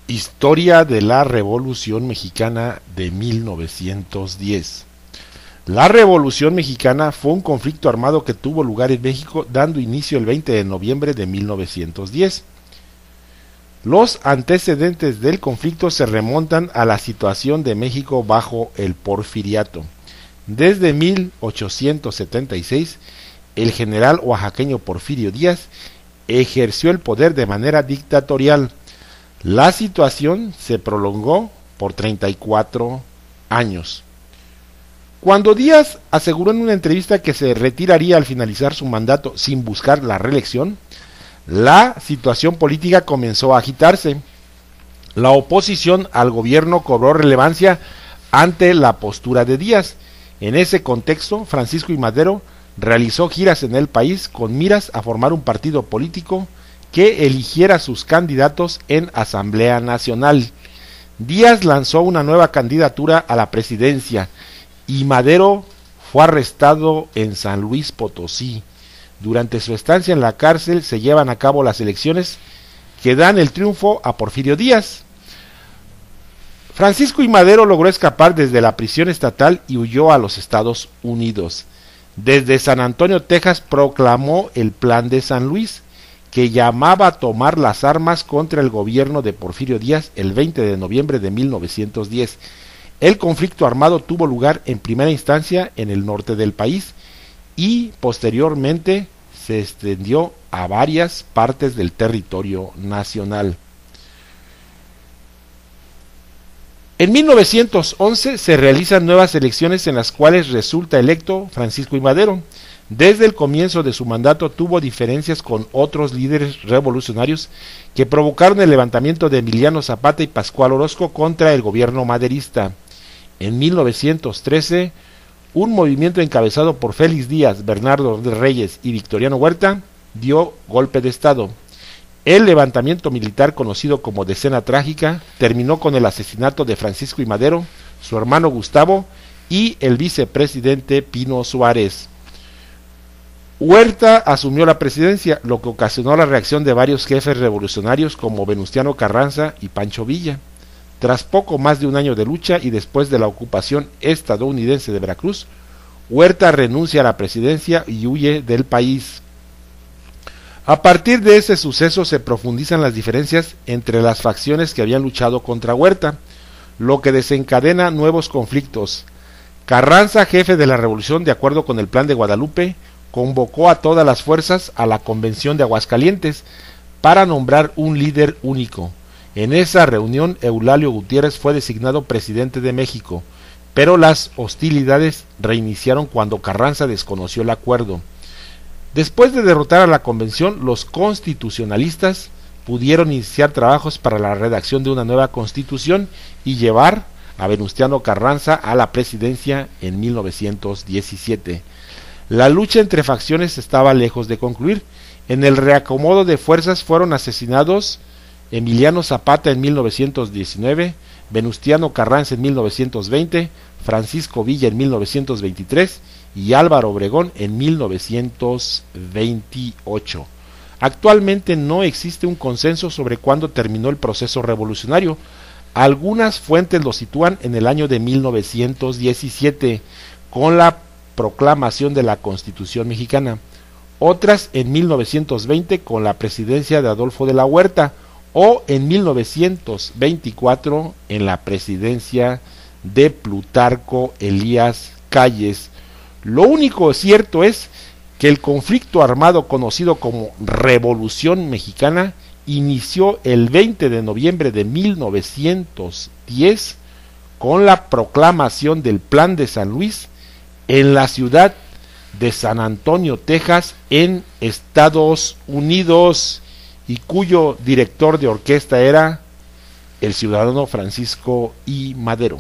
Historia de la Revolución Mexicana de 1910. La Revolución Mexicana fue un conflicto armado que tuvo lugar en México dando inicio el 20 de noviembre de 1910. Los antecedentes del conflicto se remontan a la situación de México bajo el Porfiriato. Desde 1876, el general oaxaqueño Porfirio Díaz ejerció el poder de manera dictatorial. La situación se prolongó por 34 años. Cuando Díaz aseguró en una entrevista que se retiraría al finalizar su mandato sin buscar la reelección, la situación política comenzó a agitarse. La oposición al gobierno cobró relevancia ante la postura de Díaz. En ese contexto, Francisco I. Madero realizó giras en el país con miras a formar un partido político que eligiera sus candidatos en Asamblea Nacional. Díaz lanzó una nueva candidatura a la presidencia y Madero fue arrestado en San Luis Potosí. Durante su estancia en la cárcel se llevan a cabo las elecciones que dan el triunfo a Porfirio Díaz. Francisco I. Madero logró escapar desde la prisión estatal y huyó a los Estados Unidos. Desde San Antonio, Texas, proclamó el Plan de San Luis, que llamaba a tomar las armas contra el gobierno de Porfirio Díaz el 20 de noviembre de 1910. El conflicto armado tuvo lugar en primera instancia en el norte del país y posteriormente se extendió a varias partes del territorio nacional. En 1911 se realizan nuevas elecciones en las cuales resulta electo Francisco I. Madero. Desde el comienzo de su mandato tuvo diferencias con otros líderes revolucionarios que provocaron el levantamiento de Emiliano Zapata y Pascual Orozco contra el gobierno maderista. En 1913, un movimiento encabezado por Félix Díaz, Bernardo Reyes y Victoriano Huerta dio golpe de estado. El levantamiento militar, conocido como Decena Trágica, terminó con el asesinato de Francisco I. Madero, su hermano Gustavo y el vicepresidente Pino Suárez. Huerta asumió la presidencia, lo que ocasionó la reacción de varios jefes revolucionarios como Venustiano Carranza y Pancho Villa. Tras poco más de un año de lucha y después de la ocupación estadounidense de Veracruz, Huerta renuncia a la presidencia y huye del país. A partir de ese suceso se profundizan las diferencias entre las facciones que habían luchado contra Huerta, lo que desencadena nuevos conflictos. Carranza, jefe de la revolución de acuerdo con el Plan de Guadalupe, convocó a todas las fuerzas a la Convención de Aguascalientes para nombrar un líder único. En esa reunión Eulalio Gutiérrez fue designado presidente de México, pero las hostilidades reiniciaron cuando Carranza desconoció el acuerdo. Después de derrotar a la convención, los constitucionalistas pudieron iniciar trabajos para la redacción de una nueva constitución y llevar a Venustiano Carranza a la presidencia en 1917. La lucha entre facciones estaba lejos de concluir. En el reacomodo de fuerzas fueron asesinados Emiliano Zapata en 1919, Venustiano Carranza en 1920, Francisco Villa en 1923 y Álvaro Obregón en 1928. Actualmente no existe un consenso sobre cuándo terminó el proceso revolucionario. Algunas fuentes lo sitúan en el año de 1917, con la proclamación de la Constitución mexicana. Otras en 1920 con la presidencia de Adolfo de la Huerta o en 1924 en la presidencia de Plutarco Elías Calles. Lo único cierto es que el conflicto armado conocido como Revolución Mexicana inició el 20 de noviembre de 1910 con la proclamación del Plan de San Luis en la ciudad de San Antonio, Texas, en Estados Unidos, y cuyo director de orquesta era el ciudadano Francisco I. Madero.